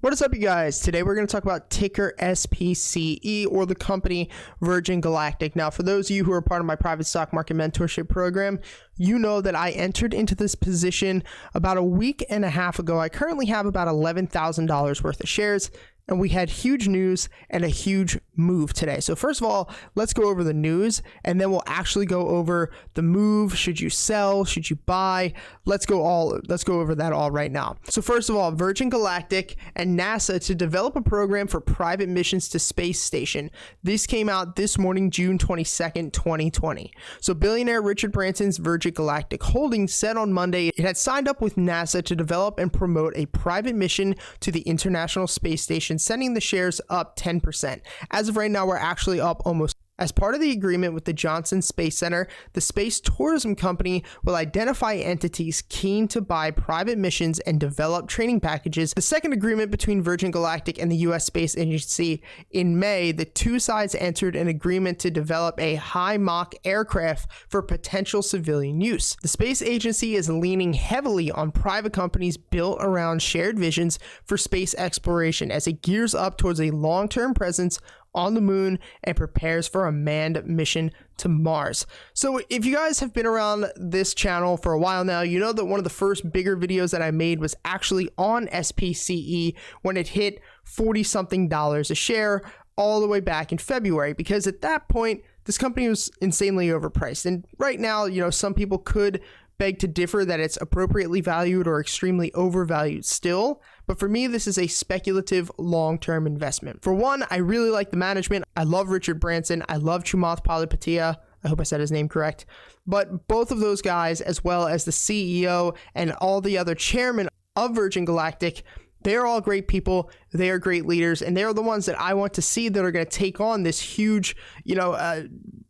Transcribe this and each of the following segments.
What is up, you guys? Today we're going to talk about ticker SPCE, or the company Virgin Galactic. Now, for those of you who are part of my private stock market mentorship program, you know that I entered into this position about a week and a half ago. I currently have about $11,000 worth of shares, and we had huge news and a huge move today. So first of all, let's go over the news, and then we'll actually go over the move. Should you sell? Should you buy? Let's go over that all right now. So first of all, Virgin Galactic and NASA to develop a program for private missions to space station. This came out this morning, June 22nd, 2020. So billionaire Richard Branson's Virgin Galactic Holdings said on Monday it had signed up with NASA to develop and promote a private mission to the International Space Station, sending the shares up 10%. As of right now, we're actually up almost. As part of the agreement with the Johnson Space Center, the space tourism company will identify entities keen to buy private missions and develop training packages. The second agreement between Virgin Galactic and the U.S. Space Agency in May, the two sides entered an agreement to develop a high Mach aircraft for potential civilian use. The space agency is leaning heavily on private companies built around shared visions for space exploration as it gears up towards a long-term presence on the moon and prepares for a manned mission to Mars. So if you guys have been around this channel for a while now, you know that one of the first bigger videos that I made was actually on SPCE when it hit $40 something a share all the way back in February, because at that point this company was insanely overpriced. And right now, you know, some people could beg to differ that it's appropriately valued or extremely overvalued still. But for me, this is a speculative long-term investment. For one, I really like the management. I love Richard Branson. I love Chamath Palihapitiya. I hope I said his name correct. But both of those guys, as well as the CEO and all the other chairmen of Virgin Galactic, they're all great people. They are great leaders, and they're the ones that I want to see that are going to take on this huge,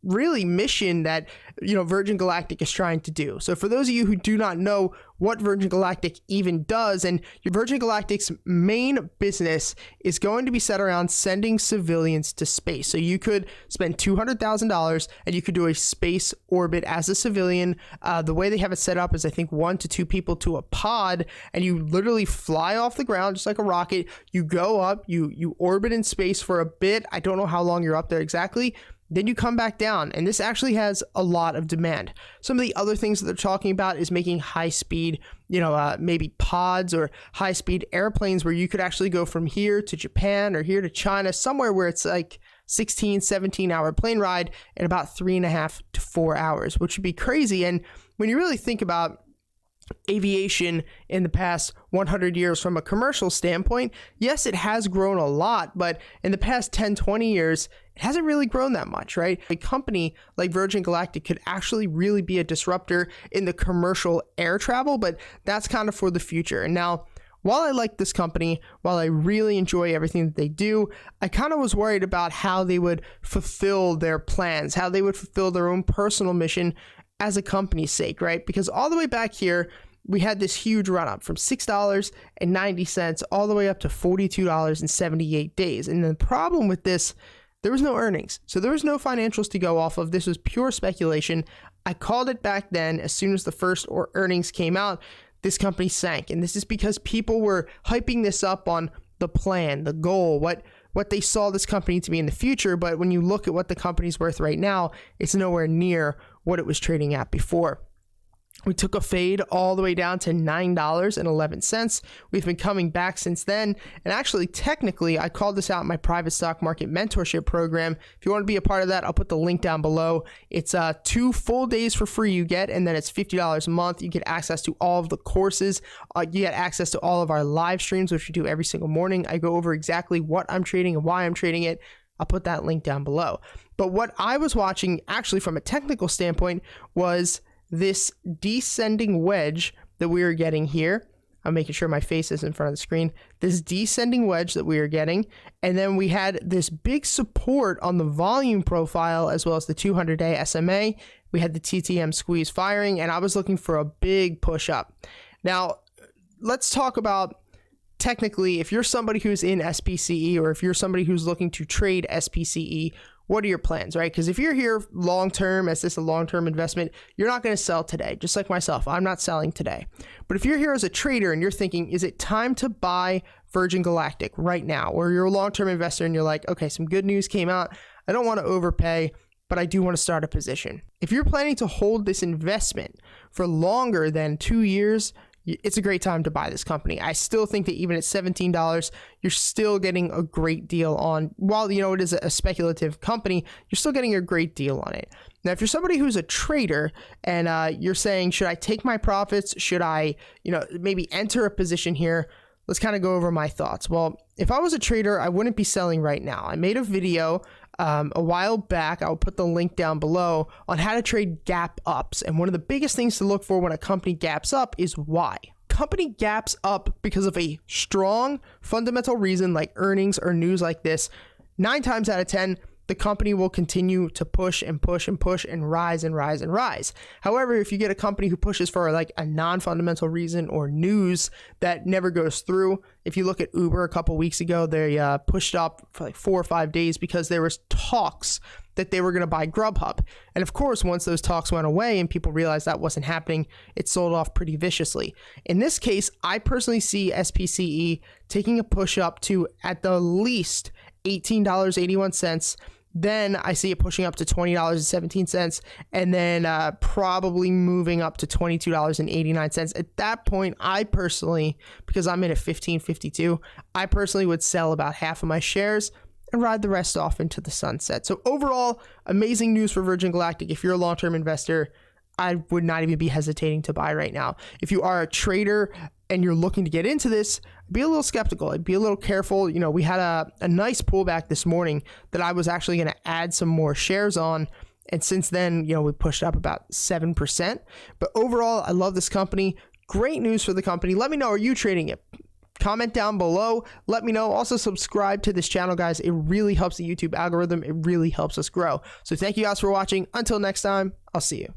really mission that, Virgin Galactic is trying to do. So for those of you who do not know what Virgin Galactic even does, and Virgin Galactic's main business is going to be set around sending civilians to space. So you could spend $200,000 and you could do a space orbit as a civilian. The way they have it set up is I think 1 to 2 people to a pod, and you literally fly off the ground just like a rocket. You go up, you orbit in space for a bit. I don't know how long you're up there exactly. Then you come back down, and this actually has a lot of demand. Some of the other things that they're talking about is making high-speed, maybe pods or high-speed airplanes where you could actually go from here to Japan or here to China, somewhere where it's like 16, 17-hour plane ride in about 3.5 to 4 hours, which would be crazy. And when you really think about aviation in the past 100 years from a commercial standpoint, yes, it has grown a lot, but in the past 10, 20 years, it hasn't really grown that much, right? A company like Virgin Galactic could actually really be a disruptor in the commercial air travel, but that's kind of for the future. And now, while I like this company, while I really enjoy everything that they do, I kind of was worried about how they would fulfill their plans, how they would fulfill their own personal mission as a company's sake, right? Because all the way back here, we had this huge run up from $6.90 all the way up to $42.78 days. And the problem with this, there was no earnings. So there was no financials to go off of. This was pure speculation. I called it back then. As soon as the first earnings came out, this company sank. And this is because people were hyping this up on the plan, the goal, what they saw this company to be in the future. But when you look at what the company's worth right now, it's nowhere near what it was trading at before. We took a fade all the way down to $9.11. We've been coming back since then. And actually, technically, I called this out in my private stock market mentorship program. If you want to be a part of that, I'll put the link down below. It's 2 full days for free you get, and then it's $50 a month. You get access to all of the courses. You get access to all of our live streams, which we do every single morning. I go over exactly what I'm trading and why I'm trading it. I'll put that link down below. But what I was watching, actually from a technical standpoint, was this descending wedge that we are getting here. I'm making sure my face is in front of the screen. This descending wedge that we are getting. And then we had this big support on the volume profile as well as the 200-day SMA. We had the TTM squeeze firing, and I was looking for a big push up. Now, let's talk about technically, if you're somebody who's in SPCE or if you're somebody who's looking to trade SPCE, what are your plans, right? Because if you're here long-term, as this is a long-term investment, you're not going to sell today. Just like myself, I'm not selling today. But if you're here as a trader and you're thinking, is it time to buy Virgin Galactic right now, or you're a long-term investor and you're like, okay, some good news came out. I don't want to overpay, but I do want to start a position. If you're planning to hold this investment for longer than 2 years, it's a great time to buy this company. I still think that even at $17, you're still getting a great deal on, while it is a speculative company, you're still getting a great deal on it. Now, if you're somebody who's a trader and you're saying, should I take my profits? Should I, maybe enter a position here? Let's kind of go over my thoughts. Well, if I was a trader, I wouldn't be selling right now. I made a video a while back. I'll put the link down below on how to trade gap ups. And one of the biggest things to look for when a company gaps up is why. Company gaps up because of a strong fundamental reason like earnings or news like this. 9 times out of 10, the company will continue to push and push and push and rise and rise and rise. However, if you get a company who pushes for like a non-fundamental reason or news that never goes through, if you look at Uber a couple weeks ago, they pushed up for like 4 or 5 days because there was talks that they were going to buy Grubhub. And of course, once those talks went away and people realized that wasn't happening, it sold off pretty viciously. In this case, I personally see SPCE taking a push up to at the least $18.81. Then I see it pushing up to $20.17 and then probably moving up to $22.89. At that point, I personally, because I'm in at $15.52, I personally would sell about half of my shares and ride the rest off into the sunset. So overall, amazing news for Virgin Galactic. If you're a long-term investor, I would not even be hesitating to buy right now. If you are a trader and you're looking to get into this, be a little skeptical. I'd be a little careful. We had a nice pullback this morning that I was actually going to add some more shares on. And since then, we pushed up about 7%. But overall, I love this company. Great news for the company. Let me know, are you trading it? Comment down below. Let me know. Also subscribe to this channel, guys. It really helps the YouTube algorithm. It really helps us grow. So thank you guys for watching. Until next time, I'll see you.